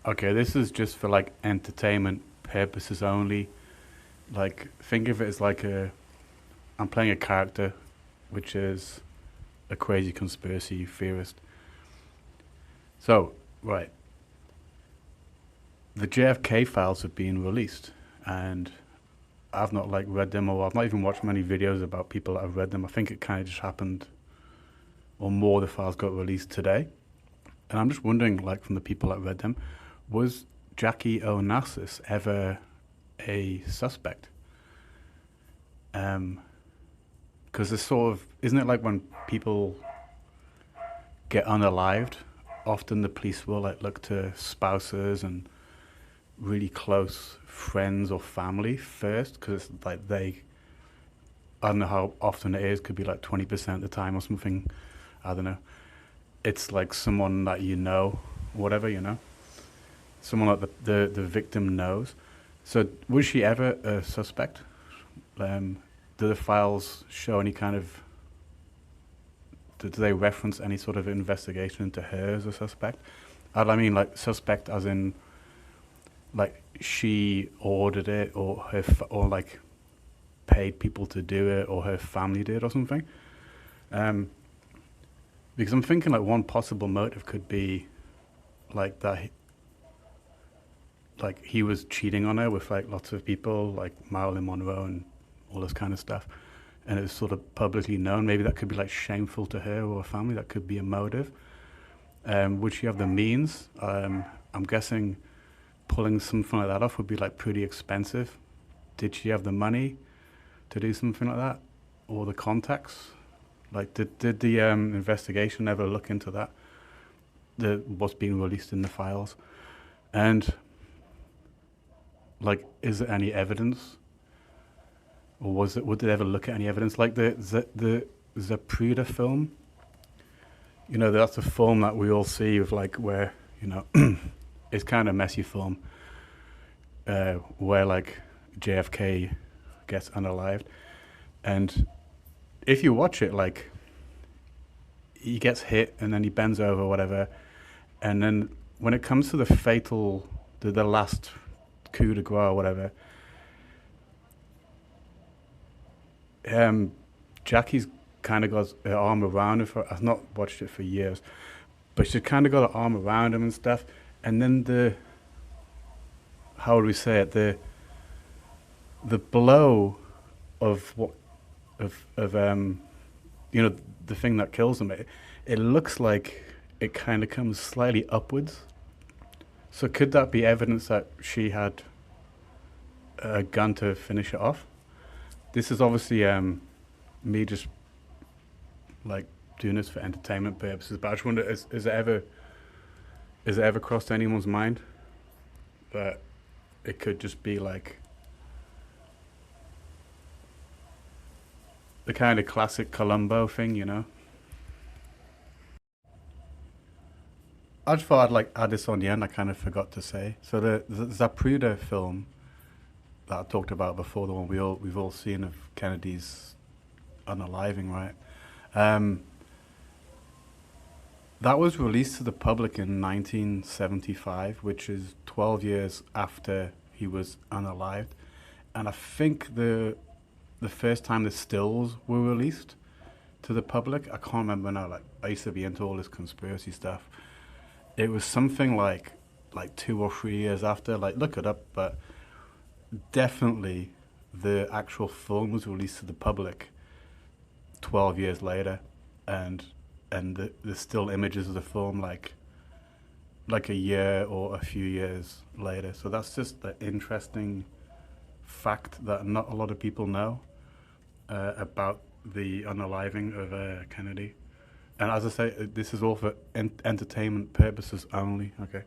Okay, this is just for like entertainment purposes only. Like, think of it as like I'm playing a character, which is a crazy conspiracy theorist. So, right, the JFK files have been released, and I've not like read them, or I've not even watched many videos about people that have read them. I think it kind of just happened, or more of the files got released today. And I'm just wondering, like, from the people that read them, was Jackie Onassis ever a suspect? Because it's sort of, isn't it like when people get unalived, often the police will like look to spouses and really close friends or family first, because it's like they, I don't know how often it is, could be like 20% of the time or something. I don't know. It's like someone that you know, whatever, someone that the victim knows. So was she ever a suspect? Do the files show any kind of, do they reference any sort of investigation into her as a suspect? I mean, like, suspect as in, like, she ordered it, or or like paid people to do it, or her family did, or something. Um, because I'm thinking like one possible motive could be like that, like he was cheating on her with like lots of people, like Marilyn Monroe and all this kind of stuff, and it was sort of publicly known. Maybe that could be like shameful to her or her family. That could be a motive. Would she have the means? I'm guessing pulling something like that off would be like pretty expensive. Did she have the money to do something like that, or the contacts? Like, did the investigation ever look into that? What's being released in the files, and like, is there any evidence, or was it? Would they ever look at any evidence? Like the Zapruder film. That's a film that we all see of like where it's kind of messy film, where like JFK gets unalived, and if you watch it, like he gets hit and then he bends over, or whatever, and then when it comes to the fatal, the last coup de grace or whatever, Jackie's kind of got her arm around him. I've not watched it for years, but she's kind of got her arm around him and stuff. And then how would we say it? The blow of what of the thing that kills him. It looks like it kind of comes slightly upwards. So could that be evidence that she had a gun to finish it off? This is obviously me just like doing this for entertainment purposes, but I just wonder, is it ever crossed anyone's mind that it could just be like the kind of classic Columbo thing? I just thought I'd like add this on the end. I kind of forgot to say. So the Zapruder film that I talked about before, the one we've all seen of Kennedy's unaliving, right? Um, that was released to the public in 1975, which is 12 years after he was unalived, and I think the first time the stills were released to the public, I can't remember now. Like, I used to be into all this conspiracy stuff. It was something like 2 or 3 years after. Like, look it up, but definitely the actual film was released to the public 12 years later, and the still images of the film like a year or a few years later. So that's just the interesting fact that not a lot of people know about the unaliving of Kennedy. And as I say, this is all for entertainment purposes only. Okay.